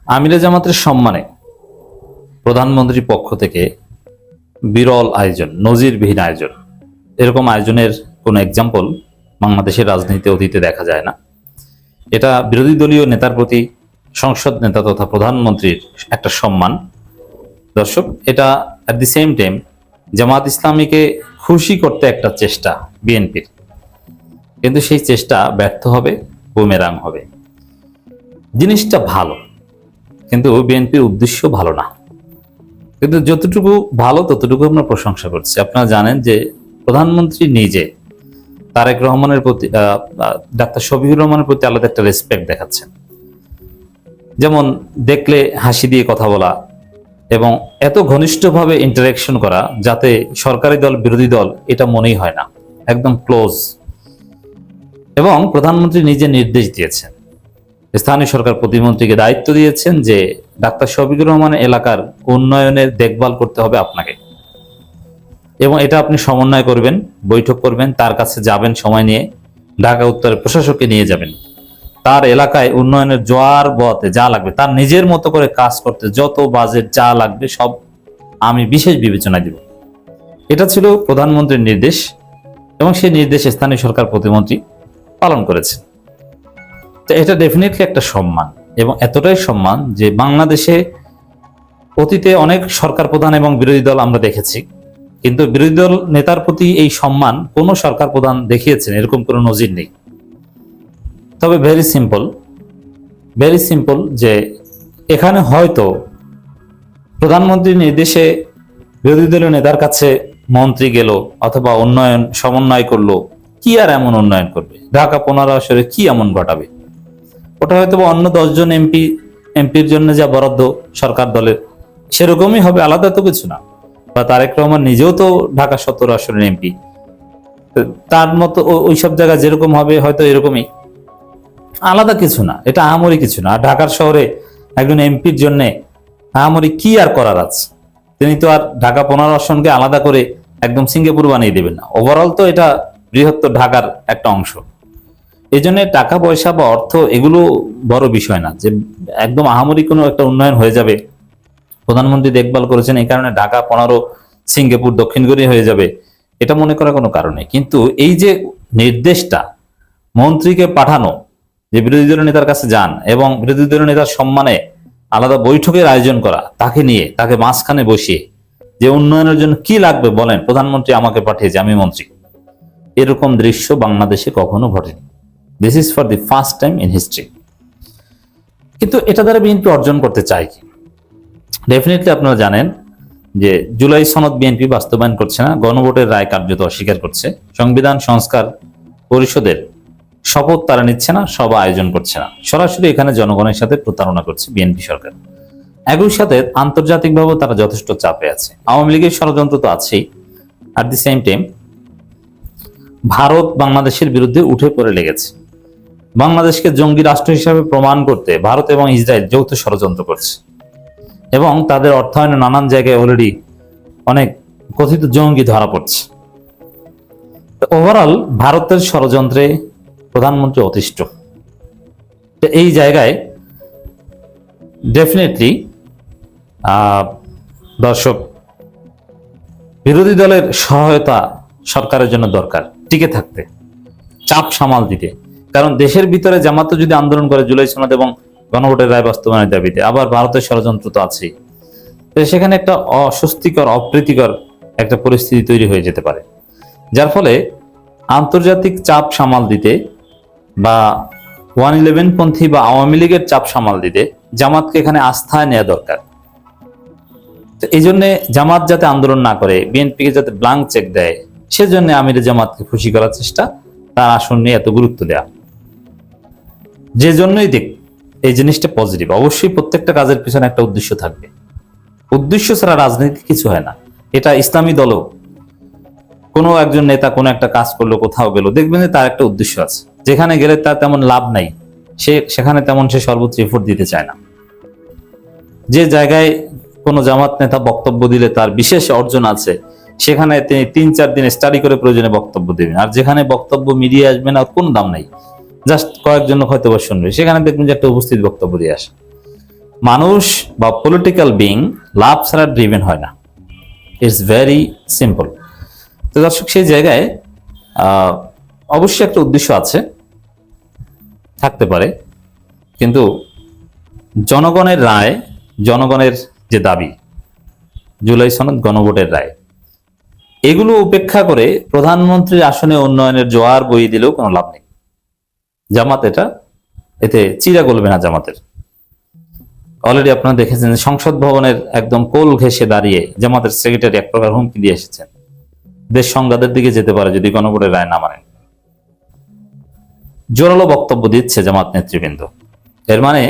আমিরে জামাতের সম্মানে প্রধানমন্ত্রীর পক্ষ থেকে বিরল আয়োজন, নজিরবিহীন আয়োজন। এরকম আয়োজনের কোনো এক্সাম্পল বাংলাদেশের রাজনীতিতে অতীতে দেখা যায় না। এটা বিরোধী দলীয় নেতার প্রতি সংসদ নেতা তথা প্রধানমন্ত্রীর একটা সম্মান। দর্শক, এটা অ্যাট দি সেম টাইম জামাত ইসলামীকে খুশি করতে একটা চেষ্টা বিএনপির, কিন্তু সেই চেষ্টা ব্যর্থ হবে, বুমেরাং হবে। জিনিসটা ভালো, কিন্তু বিএনপির উদ্দেশ্য ভালো না। কিন্তু যতটুকু ভালো ততটুকু আমরা প্রশংসা করছি। আপনারা জানেন যে প্রধানমন্ত্রী নিজে তারেক রহমানের প্রতি, ডাক্তার শফিকুর রহমানের প্রতি আলাদা একটা রেসপেক্ট দেখাচ্ছেন। যেমন দেখলে হাসি দিয়ে কথা বলা এবং এত ঘনিষ্ঠভাবে ইন্টারাকশন করা যাতে সরকারি দল বিরোধী দল এটা মনেই হয় না, একদম ক্লোজ। এবং প্রধানমন্ত্রী নিজে নির্দেশ দিয়েছেন, স্থানীয় সরকার প্রতিমন্ত্রীকে দায়িত্ব দিয়েছেন যে ডাক্তার শফিকুর রহমান এলাকার উন্নয়নের দেখভাল করতে হবে আপনাকে, এবং এটা আপনি সমন্বয় করবেন, বৈঠক করবেন, তার কাছে যাবেন সময় নিয়ে, ঢাকা উত্তরের প্রশাসককে নিয়ে যাবেন, তার এলাকায় উন্নয়নের জোয়ার বতে যা লাগবে তার নিজের মতো করে কাজ করতে যত বাজেট যা লাগবে সব আমি বিশেষ বিবেচনায় দিব। এটা ছিল প্রধানমন্ত্রীর নির্দেশ, এবং সেই নির্দেশ স্থানীয় সরকার প্রতিমন্ত্রী পালন করেছেন। তো এটা ডেফিনেটলি একটা সম্মান, এবং এতটাই সম্মান যে বাংলাদেশে অতীতে অনেক সরকার প্রধান এবং বিরোধী দল আমরা দেখেছি, কিন্তু বিরোধী দল নেতার প্রতি এই সম্মান কোন সরকার প্রধান দেখিয়েছেন এরকম কোনো নজির নেই। তবে ভেরি সিম্পল যে এখানে হয়তো প্রধানমন্ত্রীর নির্দেশে বিরোধী দলীয় নেতার কাছে মন্ত্রী গেল অথবা উন্নয়ন সমন্বয় করলো, কি আর এমন উন্নয়ন করবে, ঢাকা 15 আসরে কি এমন ঘটাবে? ওটা হয়তো অন্য 10 জন এমপির জন্য যা বরাদ্দ সরকার দলের সেরকমই হবে, আলাদা তো কিছু না। বা তারেক রহমান নিজেও তো ঢাকা 17 আসনের এমপি, তার মতো ওইসব জায়গা যেরকম হবে হয়তো এরকমই, আলাদা কিছু না। এটা আহামরি কিছু না। আর ঢাকার শহরে একজন এমপির জন্য আহামরি কি আর করার আছে? তিনি তো আর ঢাকা 15 আসনকে আলাদা করে একদম সিঙ্গাপুর বানিয়ে দেবেন না। ওভারঅল তো এটা বৃহত্তর ঢাকার একটা অংশ। এই জন্য টাকা পয়সা বা অর্থ এগুলো বড় বিষয় না, যে একদম আহামরি কোনো একটা উন্নয়ন হয়ে যাবে, প্রধানমন্ত্রী দেখভাল করেছেন এই কারণে ঢাকা 15 সিঙ্গাপুর দক্ষিণ কোরিয়া হয়ে যাবে, এটা মনে করার কোনো কারণ নেই। কিন্তু এই যে নির্দেশটা মন্ত্রীকে পাঠানো, যে বিরোধী দলীয় নেতার কাছে যান এবং বিরোধী দলীয় নেতার সম্মানে আলাদা বৈঠকের আয়োজন করা, তাকে নিয়ে তাকে মাঝখানে বসিয়ে যে উন্নয়নের জন্য কি লাগবে বলেন, প্রধানমন্ত্রী আমাকে পাঠিয়েছে, আমি মন্ত্রী, এরকম দৃশ্য বাংলাদেশে কখনো ঘটেনি। This is for the first time in history. কিন্তু এটা দ্বারা বিএনপি অর্জন করতে চায় কি? ডেফিনেটলি আপনারা জানেন যে জুলাই সনদ বিএনপি বাস্তবায়ন করছে না, গণভোটের রায় কার্যত অস্বীকার করছে, সংবিধান সংস্কার পরিষদের শপথ তারা নিচ্ছে না, সভা আয়োজন করছে না, সরাসরি এখানে জনগণের সাথে প্রতারণা করছে বিএনপি সরকার। একই সাথে আন্তর্জাতিকভাবে তারা যথেষ্ট চাপে আছে। আওয়ামী লীগের ষড়যন্ত্র তো আছেই, at the same time Bharat বাংলাদেশের বিরুদ্ধে উঠে পড়ে লেগেছে। বাংলাদেশকে জঙ্গি রাষ্ট্র হিসাবে প্রমাণ করতে ভারত এবং ইসরায়েল যৌথ ষড়যন্ত্র করছে, এবং তাদের অর্থায়নে নানান জায়গায় অলরেডি অনেক কথিত জঙ্গি ধরা পড়ছে। ওভারঅল ভারতের ষড়যন্ত্রে প্রধানমন্ত্রী অতিষ্ঠ। এই জায়গায় ডেফিনেটলি দর্শক, বিরোধী দলের সহায়তা সরকারের জন্য দরকার টিকে থাকতে, চাপ সামাল দিতে। কারণ দেশের ভিতরে জামাত যদি আন্দোলন করে জুলাই সনদ এবং গণভোটের রায় বাস্তবায়নের দাবিতে, আবার ভারতের ষড়যন্ত্র তো আছেই, সেখানে একটা অস্বস্তিকর অপ্রীতিকর একটা পরিস্থিতি তৈরি হয়ে যেতে পারে। যার ফলে আন্তর্জাতিক চাপ সামাল দিতে বা 111 পন্থী বা আওয়ামী লীগের চাপ সামাল দিতে জামাতকে এখানে আস্থায় নেওয়া দরকার। তো এই জন্য জামাত যাতে আন্দোলন না করে, বিএনপিকে যাতে ব্লাঙ্ক চেক দেয়, সেজন্য আমির জামাতকে খুশি করার চেষ্টা, তার আসন নিয়ে এত গুরুত্ব দেয়া, যে জন্যই দেখ এই জিনিসটা পজিটিভ। অবশ্যই প্রত্যেকটা কাজের পিছনে একটা উদ্দেশ্য থাকবে, উদ্দেশ্য ছাড়া রাজনীতি কিছু হয় না। এটা ইসলামী দলও কোনো একজন নেতা কোনো একটা কাজ করলো, কোথাও গেল, দেখবেন যে তার একটা উদ্দেশ্য আছে, যেখানে গেলে তার তেমন লাভ নাই, সেখানে তেমন সে সর্বোচ্চ এফোর্ট দিতে চায় না। যে জায়গায় কোনো জামাত নেতা বক্তব্য দিলে তার বিশেষ অর্জন আছে, সেখানে তিনি 3-4 দিন স্টাডি করে প্রয়োজনে বক্তব্য দেবেন। আর যেখানে বক্তব্য মিডিয়া আসবে না, কোনো দাম নাই, জাস্ট কয়েকজন হয়তো বা শুনবে, সেখানে দেখবেন যে একটা উপস্থিত বক্তব্য দিয়ে আসে। মানুষ বা পলিটিক্যাল বিং লাভ ছাড়া ড্রিভেন হয় না। It's very simple. তো দর্শক, সেই জায়গায় অবশ্যই একটা উদ্দেশ্য আছে, থাকতে পারে, কিন্তু জনগণের রায়, জনগণের যে দাবি, জুলাই সনদ, গণভোটের রায়, এগুলো উপেক্ষা করে প্রধানমন্ত্রীর আসনে উন্নয়নের জোয়ার বইয়ে দিলেও কোনো লাভ নেই। জামাত এতে চিরা গলবে না জামাতের। অলরেডি আপনারা দেখেছেন যে সংসদ ভবনের একদম কোল ঘেঁষে দাঁড়িয়ে জামাতের সেক্রেটারি এক প্রকার হুমকি দিয়ে এসেছেন, দেশ সংঘাতের দিকে যেতে পারে যদি গণভোটের রায় না মানেন। জোরালো বক্তব্য দিচ্ছে জামাত নেতৃবৃন্দ। এর মানে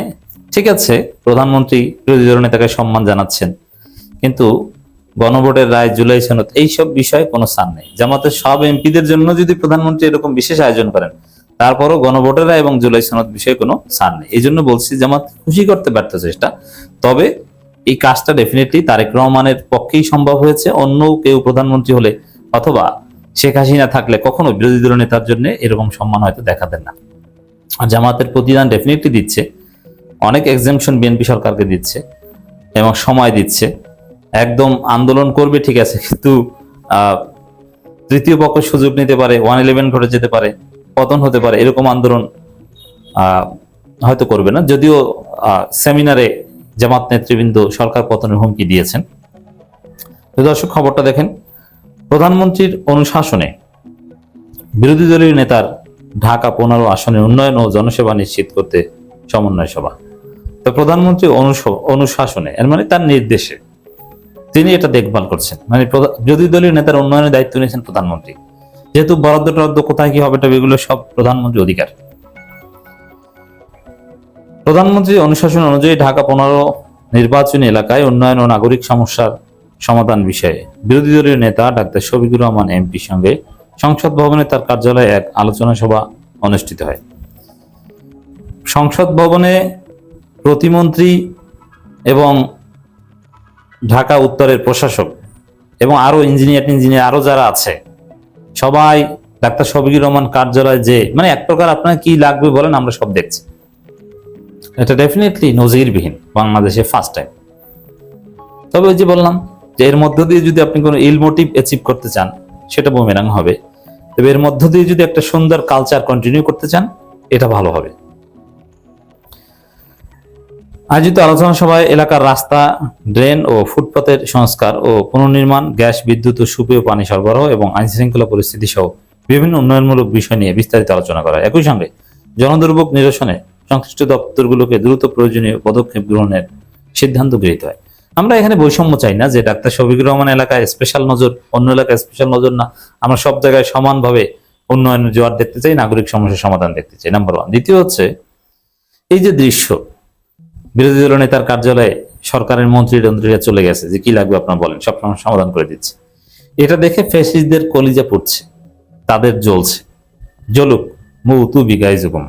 ঠিক আছে, প্রধানমন্ত্রী বিরোধী দল নেতাকে সম্মান জানাচ্ছেন, কিন্তু গণভোটের রায়, জুলাই সনদ, এইসব বিষয়ে কোনো স্থান নেই। জামাতের সব এমপিদের জন্য যদি প্রধানমন্ত্রী এরকম বিশেষ আয়োজন করেন, তারপরও গণভোটের রায় এবং জুলাই সনদ বিষয়ে কোনো স্থান নেই। এই জন্য বলছি, জামাত খুশি করতে ব্যর্থ চেষ্টা। তবে এই কাজটা ডেফিনেটলি তারেক রহমানের পক্ষেই সম্ভব হয়েছে। অন্য কেউ প্রধানমন্ত্রী হলে অথবা শেখ হাসিনা থাকলে কখনো বিরোধী দল নেতার জন্য এরকম সম্মান হয়তো দেখাতেন না। আর জামাতের প্রতিদান ডেফিনেটলি দিচ্ছে, অনেক এক্সামশন বিএনপি সরকারকে দিচ্ছে এবং সময় দিচ্ছে। একদম আন্দোলন করবে ঠিক আছে, কিন্তু তৃতীয় পক্ষ সুযোগ নিতে পারে, 111 ঘটে যেতে পারে, পতন হতে পারে, এরকম আন্দোলন হয়তো করবে না। যদিও সেমিনারে জামাত নেতৃবৃন্দ সরকার পতনের হুমকি দিয়েছেন। তো দর্শক, খবরটা দেখেন। প্রধানমন্ত্রীর অনুশাসনে বিরোধী দলীয় নেতার ঢাকা 15 আসনের উন্নয়ন ও জনসেবা নিশ্চিত করতে সমন্বয় সভা। তো প্রধানমন্ত্রী অনুশাসনে, এর মানে তার নির্দেশে তিনি এটা দেখভাল করছেন, মানে বিরোধী দলীয় নেতার উন্নয়নের দায়িত্ব নিয়েছেন প্রধানমন্ত্রী। যেহেতু বরাদ্দ টরাদ্দ কোথায় কি হবে, এগুলো সব প্রধানমন্ত্রীর অধিকার। প্রধানমন্ত্রী অনুশাসন অনুযায়ী ঢাকা 15 নির্বাচনী এলাকায় উন্নয়ন ও নাগরিক সমস্যার সমাধান বিষয়ে বিরোধী দলীয় নেতা ডাক্তার শফিকুর রহমান এমপির সঙ্গে সংসদ ভবনে তার কার্যালয়ে এক আলোচনা সভা অনুষ্ঠিত হয়। সংসদ ভবনে প্রতিমন্ত্রী এবং ঢাকা উত্তরের প্রশাসক এবং আরো ইঞ্জিনিয়ার আরো যারা আছে, সবাই ডাক্তার শফিকুর রহমান কার্যালয়ে, যে মানে এক প্রকার আপনার কি লাগবে বলেন, আমরা সব দেখছি। এটা ডেফিনেটলি নজিরবিহীন, বাংলাদেশে ফার্স্ট টাইম। তবে ওই যে বললাম যে এর মধ্য দিয়ে যদি আপনি কোনো ইল মোটিভ অ্যাচিভ করতে চান, সেটা বুমেরাং হবে। তবে এর মধ্য দিয়ে যদি একটা সুন্দর কালচার কন্টিনিউ করতে চান, এটা ভালো হবে। আয়োজিত আলোচনা সভায় এলাকার রাস্তা, ড্রেন ও ফুটপাতের সংস্কার ও পুনর্নির্মাণ, গ্যাস, বিদ্যুৎ ও সুপেয় পানি সরবরাহ এবং আইনশৃঙ্খলা পরিস্থিতি সহ বিভিন্ন উন্নয়নমূলক বিষয় নিয়ে বিস্তারিত আলোচনা করা হয়। একই সঙ্গে জনদুর্ভোগ নিরসনে সংশ্লিষ্ট দপ্তরগুলোকে দ্রুত প্রয়োজনীয় পদক্ষেপ গ্রহণের সিদ্ধান্ত গৃহীত হয়। আমরা এখানে বৈষম্য চাই না, যে ডাক্তার শফিকুর রহমান এলাকায় স্পেশাল নজর, অন্য এলাকায় স্পেশাল নজর না। আমরা সব জায়গায় সমানভাবে উন্নয়নের জোয়ার দেখতে চাই, নাগরিক সমস্যার সমাধান দেখতে চাই, নাম্বার 1। দ্বিতীয় হচ্ছে, এই যে দৃশ্য, বিরোধী দল নেতার কার্যালয়ে সরকারের মন্ত্রীরা চলে গেছে, যে কি লাগবে আপনারা বলেন, সব সময় সমাধান করে দিচ্ছে। এটা দেখে ফ্যাসিস্টদের কলিজা পড়ছে, তাদের জ্বলছে। জ্বলুক, মৌতু বিগাইজুকুম।